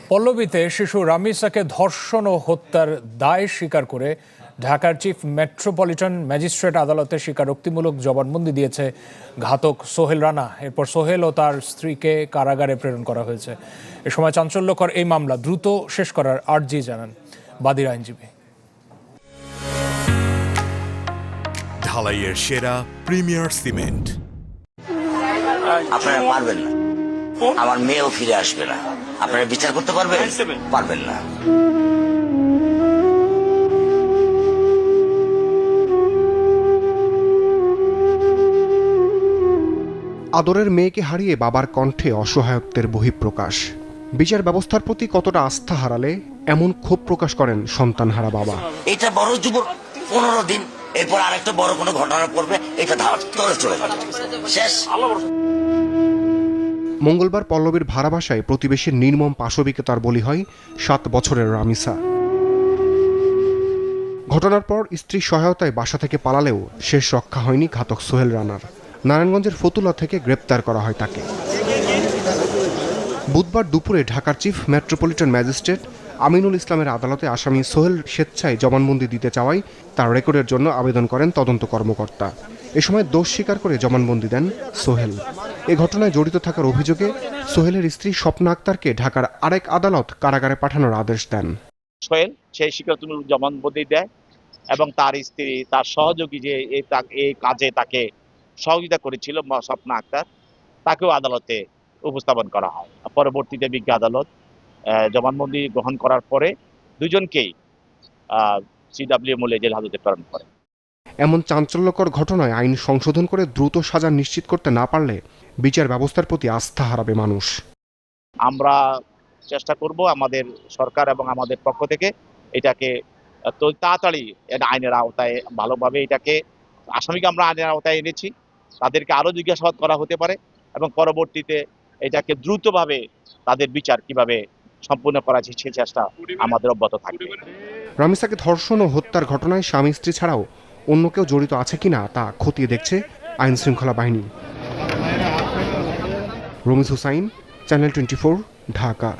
পল্লবীতে শিশু রামিসাকে ধর্ষণ ও হত্যার দায় স্বীকার করে ঢাকার চিফ মেট্রোপলিটন ম্যাজিস্ট্রেট আদালতে স্বীকারোক্তিমূলক জবানবন্দি দিয়েছে ঘাতক সোহেল রানা। এরপর সোহেল ও তার স্ত্রীকে কারাগারে প্রেরণ করা হয়েছে। এ সময় চাঞ্চল্যকর এই মামলা দ্রুত শেষ করার আর্জি জানান বাদীর আইনজীবী। ঢালাইয়ের সেরা প্রিমিয়ার সিমেন্ট। আপনারা পারবেন না, আমার মেয়েও ফিরে আসবে না। আপনারা বিচার করতে পারবেন? পারবেন না। আদরের মেয়েকে হারিয়ে বাবার কণ্ঠে অসহায়ত্বের বহিঃপ্রকাশ। বিচার ব্যবস্থার প্রতি কতটা আস্থা হারালে এমন ক্ষোভ প্রকাশ করেন সন্তানহারা বাবা। এটা বড় যুবক 15 দিন, এরপর আরেকটা বড় কোনো ঘটনা পড়বে, এটা ধার করে চলে যাবে, শেষ। মঙ্গলবার পল্লবীর ভাড়া বাসায় প্রতিবেশীর নির্মম পাশবিকতার বলি হয় 7 বছরের রামিসা। ঘটনার পর স্ত্রীর সহায়তায় বাসা থেকে পালালেও শেষ রক্ষা হয়নি ঘাতক সোহেল রানার। নারায়ণগঞ্জের ফতুল্লা থেকে গ্রেপ্তার করা হয় তাকে। বুধবার দুপুরে ঢাকার চিফ মেট্রোপলিটন ম্যাজিস্ট্রেট আমিনুল ইসলামের আদালতে আসামি সোহেল স্বেচ্ছায় জবানবন্দি দিতে চাওয়ায় তার রেকর্ডের জন্য আবেদন করেন তদন্ত কর্মকর্তা। এ সময় দোষ স্বীকার করে জবানবন্দি দেন সোহেল। এ ঘটনায় জড়িত থাকার অভিযোগে সোহেলের স্ত্রী স্বপ্না আক্তারকে ঢাকার আরেক আদালত কারাগারে পাঠানোর আদেশ দেন। সোহেল সেই স্বীকারোক্তিমূলক জবানবন্দি দেয় এবং তার স্ত্রী, তার সহযোগী যে এই কাজে তাকে সহযোগিতা করেছিল স্বপ্না আক্তার, তাকেও আদালতে উপস্থাপন করা হয়। পরবর্তীতে বিজ্ঞ আদালত জবানবন্দি গ্রহণ করার পরে দুজনকেই সিডব্লিউ মূলে জেল হাজতে প্রেরণ করে। এমন চাঞ্চল্যকর ঘটনায় আইন সংশোধন করে দ্রুত সাজা নিশ্চিত করতে না পারলে বিচার ব্যবস্থার প্রতি আস্থা হারাবে মানুষ। আমরা চেষ্টা করব আমাদের সরকার এবং আমাদের পক্ষ থেকে এটাকে তাড়াতাড়ি আইনের আওতায় ভালোভাবে এটাকে, আসামিকে আমরা আইনের আওতায় এনেছি, তাদেরকে আরো জিজ্ঞাসাবাদ করা হতে পারে এবং পরবর্তীতে এটাকে দ্রুতভাবে তাদের বিচার কিভাবে সম্পূর্ণ করা যায় সেই চেষ্টা আমাদের অব্যাহত থাকবে। রামিসাকে ধর্ষণ ও হত্যার ঘটনায় স্বামী স্ত্রী ছাড়াও অন্য কেউ জড়িত আছে কিনা তা খতিয়ে দেখছে আইন শৃঙ্খলা বাহিনী। রমিজ হুসাইন, চ্যানেল 24, ঢাকা।